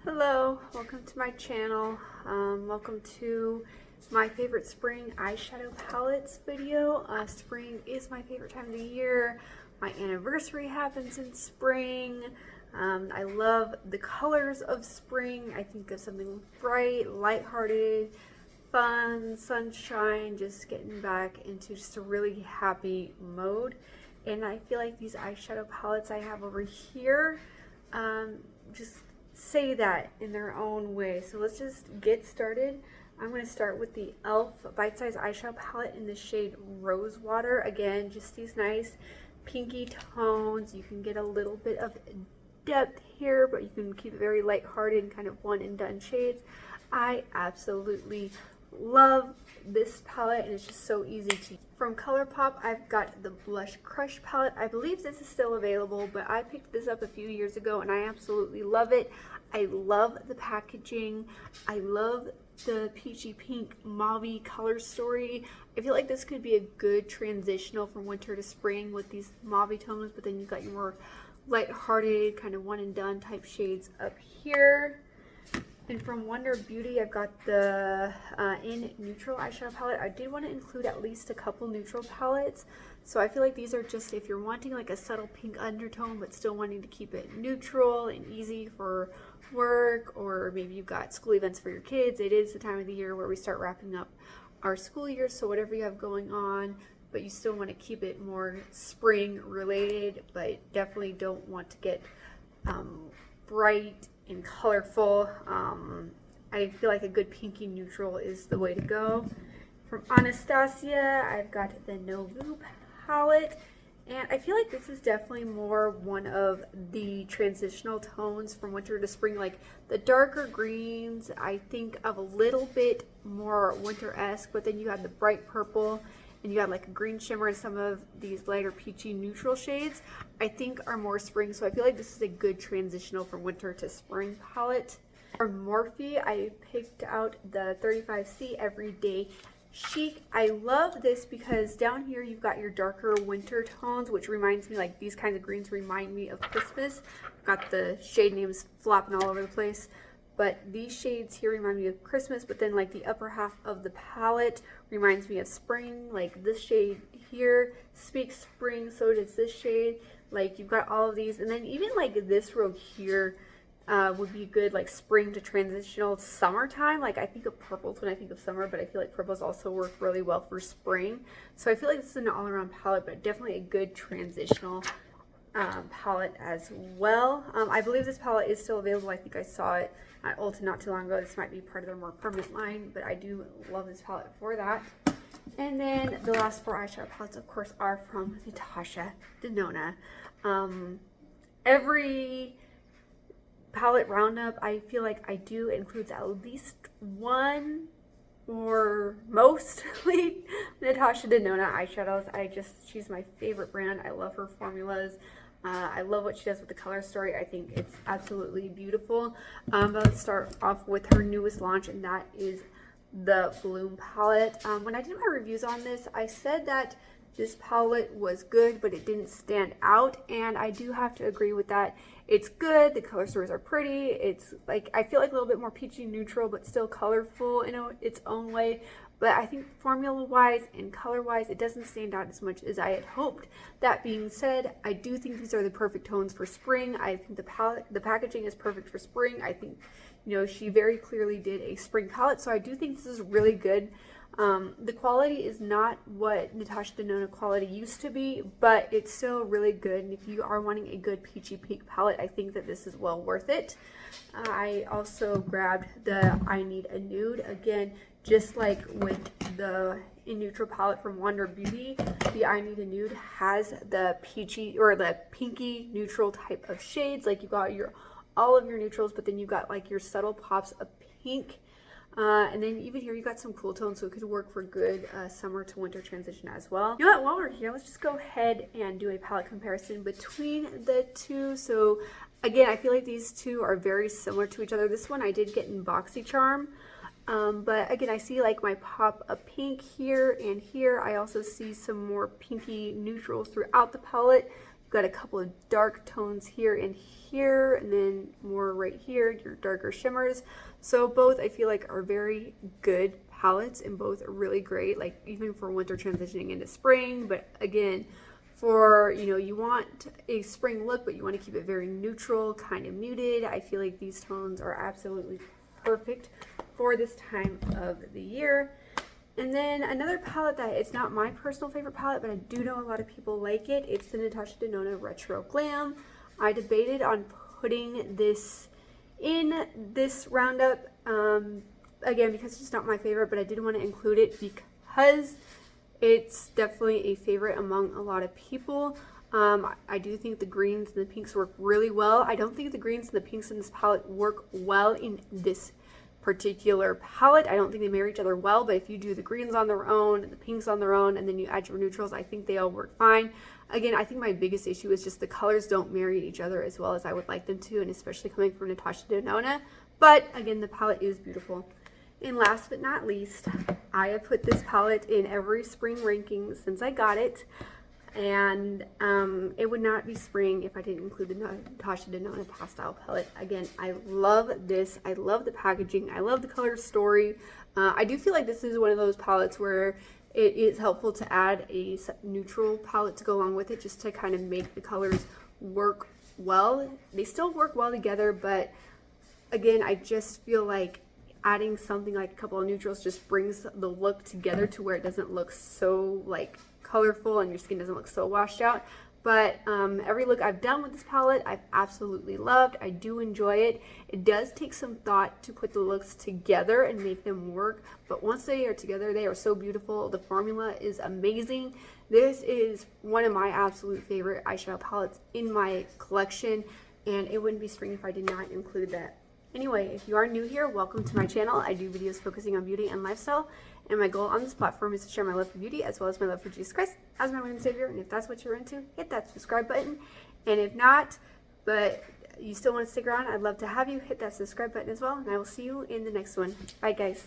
Hello, welcome to my channel. Welcome to my favorite spring eyeshadow palettes video. Spring is my favorite time of the year. My anniversary happens in spring. I love the colors of spring. I think of something bright, lighthearted, fun, sunshine, just getting back into just a really happy mode. And I feel like these eyeshadow palettes I have over here just say that in their own way. So let's just get started. I'm going to start with the e.l.f. Bite Size Eyeshadow Palette in the shade Rose Water. Again, just these nice pinky tones. You can get a little bit of depth here, but you can keep it very lighthearted and kind of one and done shades. I absolutely love this palette, and it's just so easy to use. From Colourpop, I've got the Blush Crush palette. I believe this is still available, but I picked this up a few years ago and I absolutely love it. I love the packaging. I love the peachy pink mauve color story. I feel like this could be a good transitional from winter to spring with these mauve tones, but then you've got your more light-hearted, kind of one and done type shades up here. And from Wonder Beauty, I've got the in Neutral eyeshadow palette. I did want to include at least a couple neutral palettes. So I feel like these are just if you're wanting like a subtle pink undertone, but still wanting to keep it neutral and easy for work, or maybe you've got school events for your kids. It is the time of the year where we start wrapping up our school year. So whatever you have going on, but you still want to keep it more spring related, but definitely don't want to get bright and colorful. I feel like a good pinky neutral is the way to go. From Anastasia, I've got the Noveu palette, and I feel like this is definitely more one of the transitional tones from winter to spring. Like the darker greens, I think of a little bit more winter-esque, but then you have the bright purple and you have like a green shimmer, and some of these lighter peachy neutral shades I think are more spring. So I feel like this is a good transitional from winter to spring palette. For Morphe, I picked out the 35C Everyday Chic. I love this because down here you've got your darker winter tones, which reminds me, like these kinds of greens remind me of Christmas. I've got the shade names flopping all over the place, but these shades here remind me of Christmas, but then like the upper half of the palette reminds me of spring. Like this shade here speaks spring, so does this shade. Like you've got all of these, and then even like this row here would be good like spring to transitional summertime. Like I think of purples when I think of summer, but I feel like purples also work really well for spring. So I feel like this is an all-around palette, but definitely a good transitional palette as well. I believe this palette is still available. I think I saw it at Ulta not too long ago. This might be part of their more permanent line, but I do love this palette for that. And then the last four eyeshadow palettes, of course, are from Natasha Denona. Every palette roundup I feel like I do includes at least one or mostly Natasha Denona eyeshadows. She's my favorite brand. I love her formulas. I love what she does with the color story. I think it's absolutely beautiful. But let's start off with her newest launch, and that is the Bloom palette. When I did my reviews on this, I said that this palette was good, but it didn't stand out, and I do have to agree with that. It's good. The color stories are pretty. It's like, I feel like a little bit more peachy neutral, but still colorful in its own way. But I think formula-wise and color-wise, it doesn't stand out as much as I had hoped. That being said, I do think these are the perfect tones for spring. I think the packaging is perfect for spring. I think, you know, she very clearly did a spring palette, so I do think this is really good. The quality is not what Natasha Denona quality used to be, but it's still really good. And if you are wanting a good peachy pink palette, I think that this is well worth it. I also grabbed the I Need A Nude. Again, just like with the In Neutral palette from Wonder Beauty, the I Need A Nude has the peachy or the pinky neutral type of shades. Like you've got all of your neutrals, but then you've got like your subtle pops of pink. And then even here you got some cool tones, so it could work for good summer to winter transition as well. You know what, while we're here, let's just go ahead and do a palette comparison between the two. So again, I feel like these two are very similar to each other. This one I did get in BoxyCharm, but again, I see like my pop of pink here and here. I also see some more pinky neutrals throughout the palette. got a couple of dark tones here and here, and then more right here, your darker shimmers. So both I feel like are very good palettes, and both are really great, like even for winter transitioning into spring. But again, for, you know, you want a spring look, but you want to keep it very neutral, kind of muted, I feel like these tones are absolutely perfect for this time of the year. And then another palette that it's not my personal favorite palette, but I do know a lot of people like it. It's the Natasha Denona Retro Glam. I debated on putting this in this roundup, again, because it's just not my favorite, but I did want to include it because it's definitely a favorite among a lot of people. I do think the greens and the pinks work really well. I don't think the greens and the pinks in this palette work well in this particular palette. I don't think they marry each other well, but if you do the greens on their own and the pinks on their own and then you add your neutrals, I think they all work fine. Again, I think my biggest issue is just the colors don't marry each other as well as I would like them to, and especially coming from Natasha Denona. But again, the palette is beautiful. And last but not least, I have put this palette in every spring ranking since I got it. And it would not be spring if I didn't include the Natasha Denona Pastel palette. Again, I love this. I love the packaging. I love the color story. I do feel like this is one of those palettes where it is helpful to add a neutral palette to go along with it, just to kind of make the colors work well. They still work well together, but again, I just feel like adding something like a couple of neutrals just brings the look together to where it doesn't look so like colorful and your skin doesn't look so washed out. But every look I've done with this palette, I've absolutely loved. I do enjoy it. It does take some thought to put the looks together and make them work, but once they are together, they are so beautiful. The formula is amazing. This is one of my absolute favorite eyeshadow palettes in my collection, and it wouldn't be spring if I did not include that. Anyway, if you are new here, welcome to my channel. I do videos focusing on beauty and lifestyle, and my goal on this platform is to share my love for beauty as well as my love for Jesus Christ as my Lord and Savior. And if that's what you're into, hit that subscribe button. And if not, but you still want to stick around, I'd love to have you hit that subscribe button as well. And I will see you in the next one. Bye, guys.